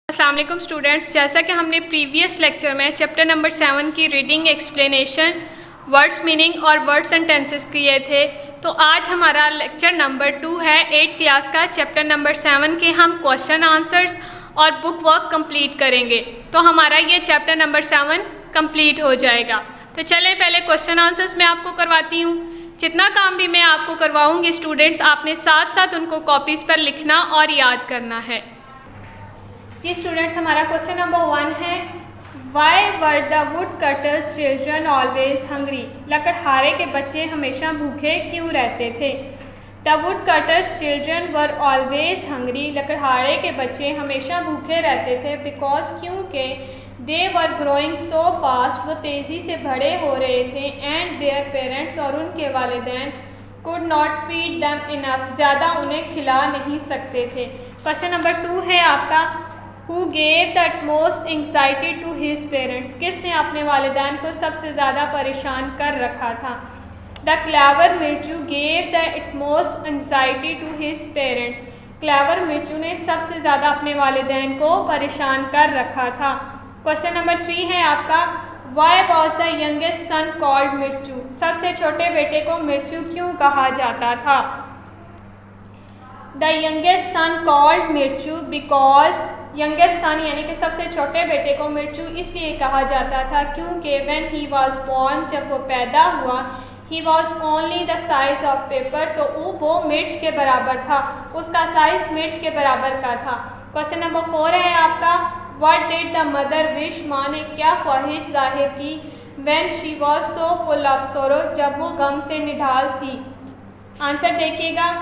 अस्सलाम वालेकुम स्टूडेंट्स, जैसा कि हमने प्रीवियस लेक्चर में चैप्टर नंबर 7 की रीडिंग एक्सप्लेनेशन, वर्ड्स मीनिंग और वर्ड्स एंड टेंसेस किए थे, तो आज हमारा लेक्चर नंबर 2 है 8th क्लास का। चैप्टर नंबर 7 के हम क्वेश्चन आंसर्स और बुक वर्क कंप्लीट करेंगे, तो हमारा ये चैप्टर नंबर 7 कंप्लीट हो जाएगा। तो चलें पहले क्वेश्चन आंसर्स मैं आपको करवाती हूँ। जितना काम भी मैं आपको करवाऊँगी स्टूडेंट्स, आपने साथ साथ उनको कॉपीज़ पर लिखना और याद करना है। जी स्टूडेंट्स, हमारा क्वेश्चन नंबर 1 है, why were the would cutters children always hungry? लकड़हारे के बच्चे हमेशा भूखे क्यों रहते थे? The would cutters children were always hungry. लकड़हारे के बच्चे हमेशा भूखे रहते थे बिकॉज क्योंकि दे वर ग्रोइंग सो फास्ट, वो तेज़ी से बड़े हो रहे थे, एंड देयर पेरेंट्स, और उनके वालिदैन, could not feed them enough, ज़्यादा उन्हें खिला नहीं सकते थे। क्वेश्चन नंबर 2 है आपका, Who gave the utmost anxiety to his parents? किसने अपने वालिदैन को सबसे ज़्यादा परेशान कर रखा था? The clever Mirchu gave the utmost anxiety to his parents. Clever Mirchu ने सबसे ज़्यादा अपने वालिदैन को परेशान कर रखा था। क्वेश्चन नंबर 3 है आपका, Why was the youngest son called मिर्चू? सबसे छोटे बेटे को मिर्चू क्यों कहा जाता था? The youngest son called मिर्चू because youngest son यानी कि सबसे छोटे बेटे को मिर्चू इसलिए कहा जाता था क्योंकि व्हेन ही वाज बॉर्न, जब वो पैदा हुआ, he was only the size of paper, तो वो मिर्च के बराबर था, उसका साइज मिर्च के बराबर का था। क्वेश्चन नंबर 4 है आपका, what did the mother wish? माँ ने क्या ख्वाहिश जाहिर की? When she was so full of सोरो, जब वो गम से निढाल थी। आंसर देखिएगा,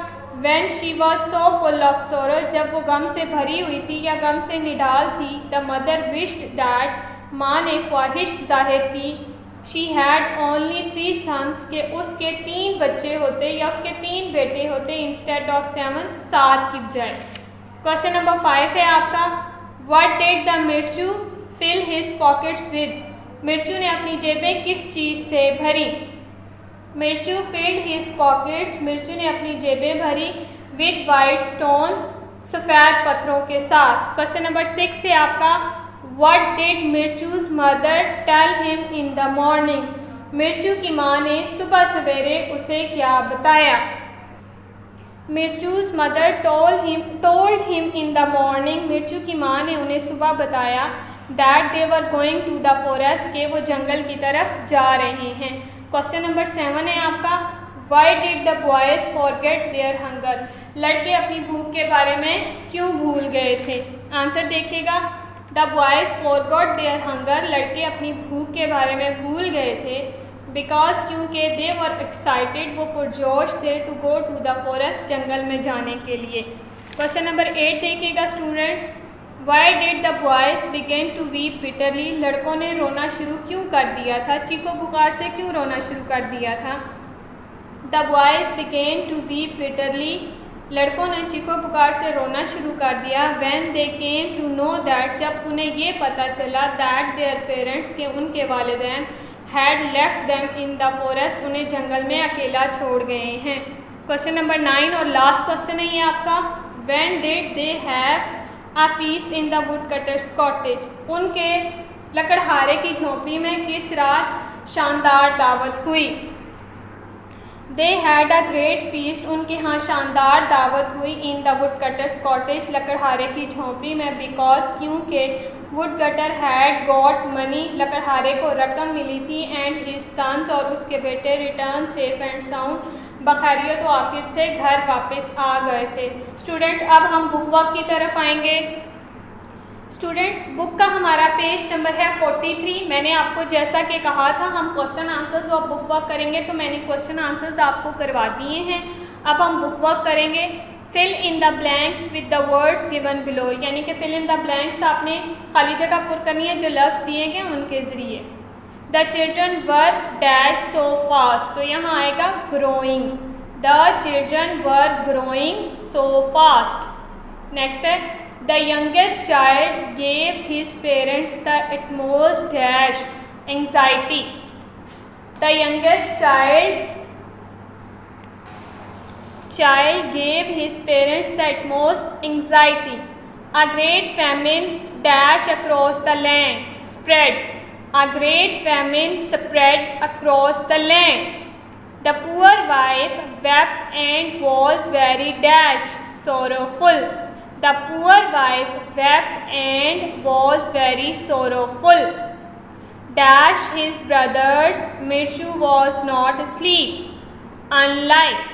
When she was so full of sorrow, जब वो गम से भरी हुई थी या गम से निडाल थी, the mother wished that, माँ ने ख्वाहिश जाहिर की, she had only 3 sons, के उसके 3 बच्चे होते या उसके 3 बेटे होते, instead of 7, 7 की बजाय। क्वेश्चन नंबर 5 है आपका, what did the मिर्चू fill his pockets with? मिर्चू ने अपनी जेबें किस चीज़ से भरी? मिर्चू फिल्ड हिज पॉकेट्स, मिर्चू ने अपनी जेबें भरी, विद वाइट स्टोन्स, सफ़ेद पत्थरों के साथ। क्वेश्चन नंबर 6 है आपका, what did Mirchu's mother tell him in the morning? Mirchu की माँ ने सुबह सवेरे उसे क्या बताया? Mirchu's mother told him in the morning, Mirchu की माँ ने उन्हें सुबह बताया, that they were going to the forest, के वो जंगल की तरफ जा रहे हैं। क्वेश्चन नंबर 7 है आपका, why did the boys forget their hunger? लड़के अपनी भूख के बारे में क्यों भूल गए थे? आंसर देखिएगा, the boys forgot their hunger, लड़के अपनी भूख के बारे में भूल गए थे, बिकॉज क्योंकि दे वर एक्साइटेड, वो पुरजोश थे, to go to the forest, जंगल में जाने के लिए। क्वेश्चन नंबर 8 देखिएगा students, why did the boys begin to weep bitterly? लड़कों ने रोना शुरू क्यों कर दिया था? चीखो पुकार से क्यों रोना शुरू कर दिया था? The boys begin to weep bitterly, लड़कों ने चीखो पुकार से रोना शुरू कर दिया, when they came to know that, जब उन्हें ये पता चला, दैट देयर पेरेंट्स, के उनके वालिदैन, had left them in the forest, उन्हें जंगल में अकेला छोड़ गए हैं। क्वेश्चन नंबर 9 और लास्ट क्वेश्चन है ये आपका, when did they have a feast in the would cutters cottage? उनके लकड़हारे की झोंपड़ी में किस रात शानदार दावत हुई? They had a great feast, उनके यहाँ शानदार दावत हुई, in the would cutters cottage, लकड़हारे की झोंपड़ी में, बिकॉज क्योंकि woodcutter had got money, लकड़हारे को रकम मिली थी, एंड हिज सन्स, और उसके बेटे, रिटर्न सेफ एंड साउंड, बखैरियत व आफियत से घर वापस आ गए थे। स्टूडेंट्स, अब हम बुक वर्क की तरफ आएंगे। स्टूडेंट्स, बुक का हमारा पेज नंबर है 43। मैंने आपको जैसा कि कहा था हम क्वेश्चन आंसर्स और बुक वर्क करेंगे, तो मैंने क्वेश्चन आंसर्स आपको करवा दिए हैं। अब हम बुक वर्क करेंगे। Fill in the blanks with the words given below, यानी कि फिल इन द ब्लैंक्स आपने खाली जगह पुर करनी है जो लफ्ज़ दिए गए उनके ज़रिए। The children were dash so fast, तो यहाँ आएगा growing, the children were growing so fast. Next है, the youngest child gave his parents the utmost dash anxiety, the youngest child gave his parents the utmost anxiety. A great famine dash across the land, spread. A great famine spread across the land. The poor wife wept and was very dash sorrowful. The poor wife wept and was very sorrowful. Dash his brothers, Mirshu was not asleep. Unlike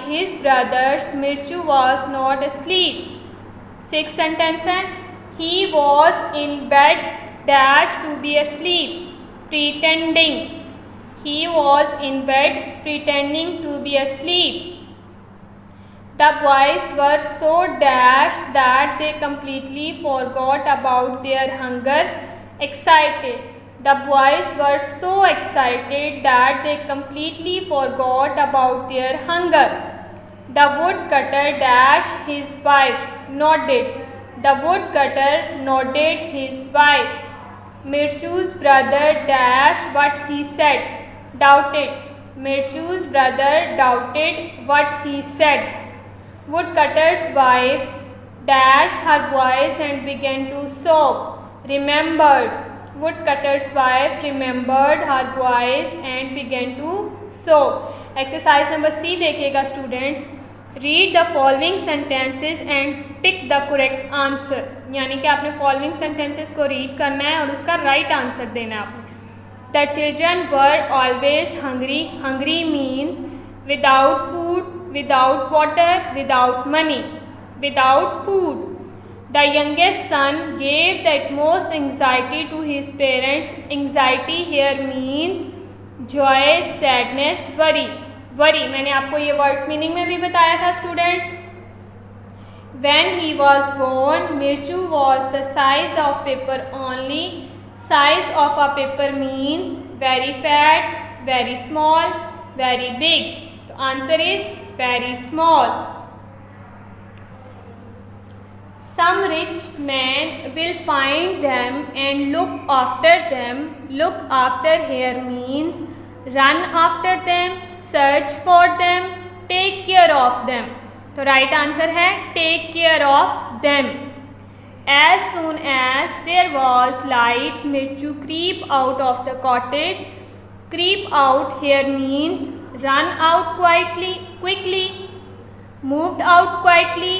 his brothers, Mirshu was not asleep. 6th sentence है, he was in bed dash to be asleep, pretending. He was in bed pretending to be asleep. The boys were so dashed that they completely forgot about their hunger. Excited. The boys were so excited that they completely forgot about their hunger. The woodcutter dashed his wife, nodded. The woodcutter nodded his wife. Mirshu's brother dashed what he said, doubted. Mirshu's brother doubted what he said. Woodcutter's wife dashed her voice and began to sob. Remembered. Woodcutter's wife remembered her voice and began to sob. Exercise number C देखिएगा students. Read the following sentences and tick the correct answer. यानी कि आपने following sentences को read करना है और उसका right answer देना है आपने. The children were always hungry. Hungry means without food, without water, without money, without food. The youngest son gave the utmost anxiety to his parents. Anxiety here means joy, sadness, worry. Worry मैंने आपको ये words meaning में भी बताया था students. When he was born, Mirshu was the size of paper only. Size of a paper means very fat, very small, very big. The answer is very small. Some rich man will find them and look after them. Look after here means run after them, search for them, take care of them. तो right answer है take care of them. As soon as there was light, Mirshu creep out of the cottage. Creep out here means run out quickly, moved out quietly,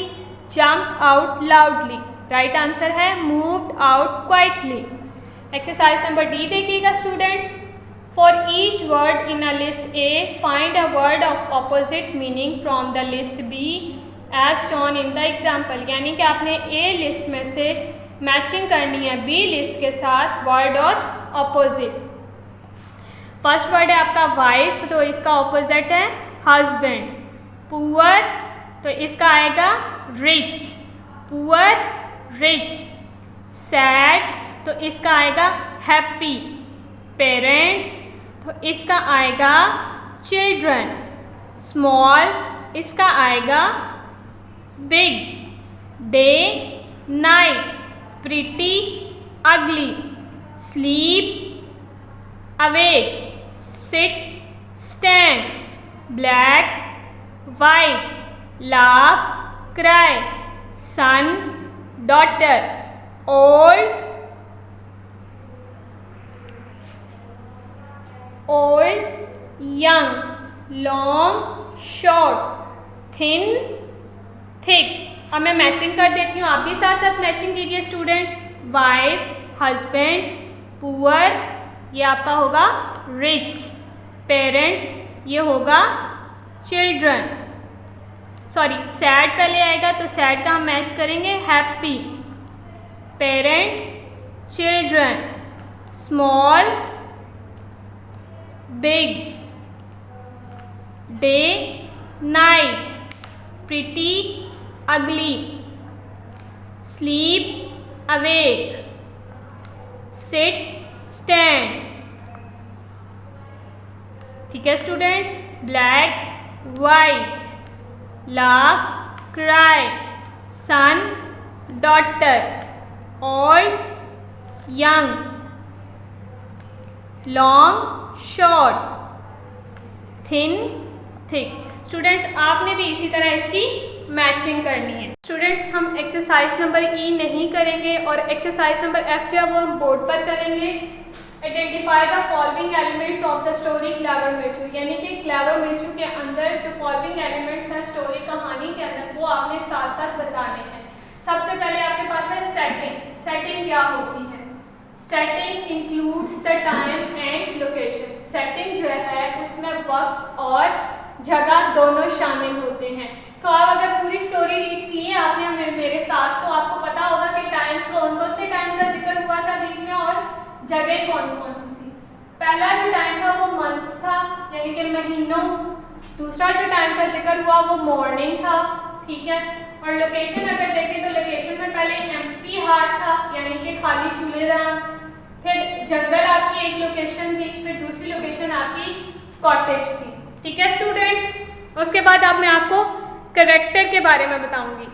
jumped out loudly. Right answer है moved out quietly. Exercise number D देखिएगा students. For each word in a list A find a word of opposite meaning from the list B as shown in the example. यानी कि आपने ए list में से matching करनी है B list के साथ वर्ड और ऑपोजिट. फर्स्ट वर्ड है आपका वाइफ, तो इसका ऑपोजिट है हस्बैंड. पुअर, तो इसका आएगा रिच. Poor, rich. सैड, तो इसका आएगा हैप्पी. पेरेंट्स, तो इसका आएगा चिल्ड्रन. स्मॉल, इसका आएगा big. Day, night. Pretty, ugly. Sleep, awake. Sit, stand. Black, white. laugh, cry. Son, daughter. Old, young. Long, short. Thin, thick. अब मैं मैचिंग कर देती हूँ, आप भी साथ साथ मैचिंग कीजिए स्टूडेंट्स. Wife, husband. पुअर, ये आपका होगा रिच. पेरेंट्स, ये होगा चिल्ड्रन. सॉरी, सैड पहले आएगा तो सैड का हम मैच करेंगे happy. Parents, children. Small, big. Day, night. Pretty, ugly. Sleep, awake. Sit, stand. ठीक है students. Black, white. laugh, cry. Son, daughter. Old, young. Long, short. Thin, thick. Students आपने भी इसी तरह इसकी मैचिंग करनी है। स्टूडेंट्स हम एक्सरसाइज नंबर ई नहीं करेंगे और एक्सरसाइज नंबर एफ जो है वो हम बोर्ड पर करेंगे। Identify the following elements of the story clever Mirchu, यानी कि क्लेवर मिर्चू के अंदर जो फॉलोइंग एलिमेंट्स हैं स्टोरी कहानी के अंदर वो आपने साथ साथ बताने हैं। सबसे पहले आपके पास है सेटिंग। सेटिंग क्या होती है? Setting includes the time and location. Setting जो है उसमें वक्त और जगह दोनों शामिल होते हैं। तो आप अगर पूरी स्टोरी रीड की है आपने मेरे साथ तो आपको पता होगा कि टाइम कौन कौन से टाइम का जिक्र हुआ था बीच में और जगह कौन कौन सी थी। पहला जो टाइम था वो मंथ्स था यानी कि महीनों। दूसरा जो टाइम का जिक्र हुआ वो मॉर्निंग था, ठीक है। और लोकेशन अगर देखें तो लोकेशन में पहले एम्प्टी हार्ट था यानी कि खाली चूल्हेदान, फिर जंगल आपकी एक लोकेशन थी, फिर दूसरी लोकेशन आपकी कॉटेज थी, ठीक है स्टूडेंट्स। उसके बाद अब मैं आपको करेक्टर के बारे में बताऊंगी।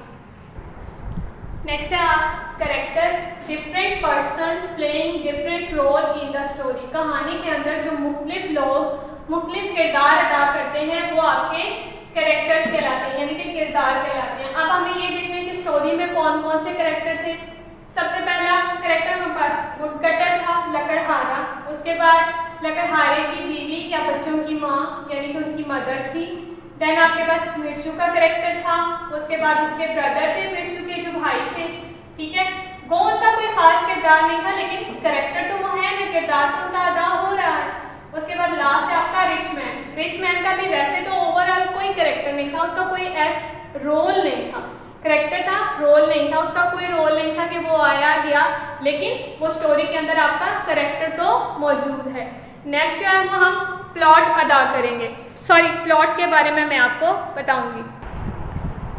नेक्स्ट है आप character. Different persons playing different role in the story. कहानी के अंदर जो मुख्तलिफ लोग मुख्तलिफ किरदार अदा करते हैं वो आपके करेक्टर्स कहलाते हैं यानी कि किरदार कहलाते हैं। अब हमें ये देखना है कि स्टोरी में कौन कौन से करेक्टर थे। सबसे पहला करेक्टर हमारे पास वुडकटर था, लकड़हारा। उसके बाद लकड़हारे की बीवी या बच्चों की माँ यानी कि उनकी मदर थी। देन आपके पास मिर्चू का करेक्टर था। उसके बाद उसके ब्रदर थे मिर्चू के जो भाई थे, ठीक है। वो उनका कोई खास किरदार नहीं था लेकिन करेक्टर तो वो है ना, किरदार तो उनका अदा हो रहा है। उसके बाद लास्ट है आपका रिच मैन। रिच मैन का भी वैसे तो ओवरऑल कोई करेक्टर नहीं था, उसका कोई रोल नहीं था। करेक्टर था, रोल नहीं था, उसका कोई रोल नहीं था कि वो आया गया, लेकिन वो स्टोरी के अंदर आपका करेक्टर तो मौजूद है। नेक्स्ट जो है वो हम प्लॉट अदा करेंगे, प्लॉट के बारे में मैं आपको बताऊंगी।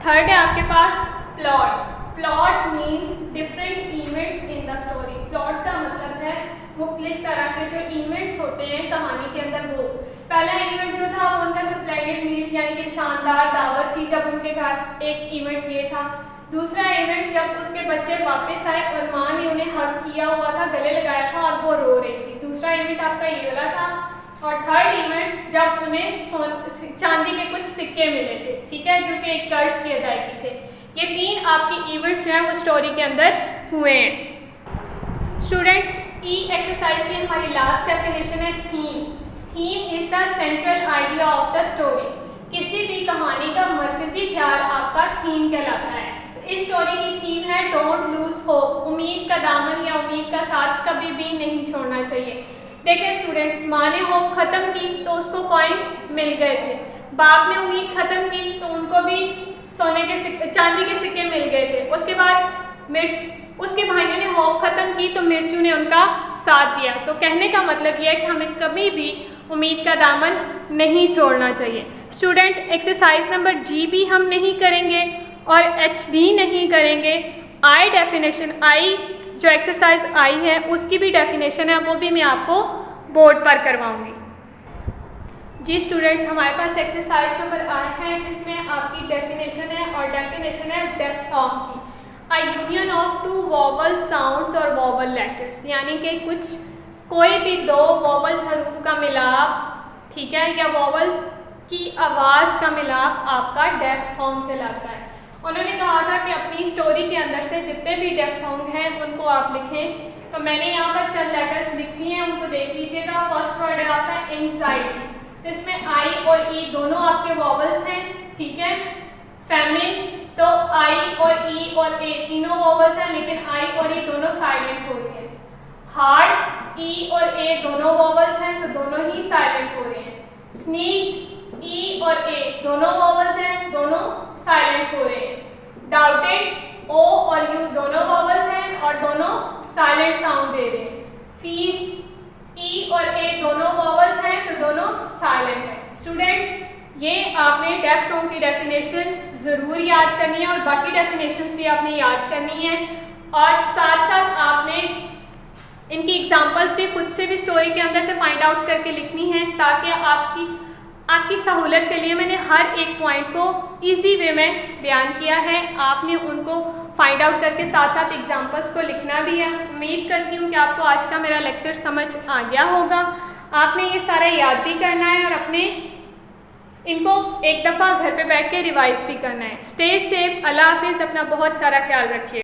थर्ड है आपके पास plot. Plot means different events in the story. Plot का मतलब है मुख्तलिफ तरह के जो इवेंट्स होते हैं कहानी के अंदर वो। पहला इवेंट जो था वो उनका स्प्लेंडेड मील यानी कि शानदार दावत थी जब उनके घर, एक इवेंट ये था। दूसरा इवेंट जब उसके बच्चे वापस आए और माँ ने उन्हें हग किया हुआ था, गले लगाया था और वो रो रही थी। दूसरा इवेंट आपका ये वाला था। और थर्ड इवेंट जब उन्हें चांदी के कुछ सिक्के मिले थे, ठीक है, जो कि एक कर्ज की अदायगी थे। ये तीन आपकी इवेंट्स जो हैं वो स्टोरी के अंदर हुए हैं। स्टूडेंट्स ई एक्सरसाइज की हमारी लास्ट डेफिनेशन है theme. Theme is the central idea of the story. किसी भी कहानी का मरकजी ख्याल आपका थीम कहलाता है। तो इस स्टोरी की थीम है डोंट लूज होप। उम्मीद का दामन या उम्मीद का साथ कभी भी नहीं छोड़ना चाहिए। देखिए स्टूडेंट्स, माँ ने होप खत्म की तो उसको कॉइन्स मिल गए थे। बाप ने उम्मीद खत्म की तो उनको भी सोने के चांदी के सिक्के मिल गए थे। उसके बाद उसके भाइयों ने होप खत्म की तो मिर्चू ने उनका साथ दिया। तो कहने का मतलब यह है कि हमें कभी भी उम्मीद का दामन नहीं छोड़ना चाहिए। स्टूडेंट एक्सरसाइज नंबर जी भी हम नहीं करेंगे और एच भी नहीं करेंगे। आई डेफिनेशन, आई जो एक्सरसाइज आई है उसकी भी डेफिनेशन है, वो भी मैं आपको बोर्ड पर करवाऊंगी। जी स्टूडेंट्स, हमारे पास एक्सरसाइज नंबर आई है जिसमें आपकी डेफिनेशन है और डेफिनेशन है डेप्थॉन्ग की। A union of two vowel sounds और वॉवल लेटर्स, यानी कि कोई भी दो वॉवल्स हरूफ का मिलाप, ठीक है, या वॉवल्स की आवाज़ का मिलाप आपका डेप्थॉन्ग कहलाता है। उन्होंने कहा था कि अपनी स्टोरी के अंदर से जितने भी डेप्थॉन्ग हैं उनको आप लिखें। तो मैंने यहाँ पर चंद लेटर्स लिख दिए हैं, उनको देख लीजिएगा। फर्स्ट वर्ड है आपका एंजाइटी, तो इसमें आई और ई दोनों आपके वॉवल्स हैं, ठीक है। फैमिन, तो आई और ई और ए तीनों वॉवल्स हैं लेकिन आई और ई दोनों साइलेंट हो रही है। हार्ट, ई और ए दोनों वॉवल्स हैं तो दोनों ही साइलेंट हो रहे हैं। स्नीक, ई और ए दोनों वॉवल्स हैं, दोनों साइलेंट हो रहे हैं। डाउटेड, ओ और यू दोनों वॉवल्स हैं और दोनों साइलेंट साउंड दे रहे हैं। फीस्ट, ई और ए दोनों वॉवल्स हैं तो दोनों साइलेंट हैं। स्टूडेंट्स, ये आपने डेप्थॉन्ग की डेफिनेशन ज़रूर याद करनी है और बाकी डेफिनेशंस भी आपने याद करनी है और साथ साथ आपने इनकी एग्जांपल्स भी खुद से भी स्टोरी के अंदर से फाइंड आउट करके लिखनी है, ताकि आपकी सहूलत के लिए मैंने हर एक पॉइंट को इजी वे में बयान किया है। आपने उनको फाइंड आउट करके साथ साथ एग्जांपल्स को लिखना भी है। उम्मीद करती हूँ कि आपको आज का मेरा लेक्चर समझ आ गया होगा। आपने ये सारा याद भी करना है और अपने इनको एक दफ़ा घर पे बैठ के रिवाइज भी करना है। स्टे सेफ, अल्लाह हाफिज़, अपना बहुत सारा ख्याल रखिए।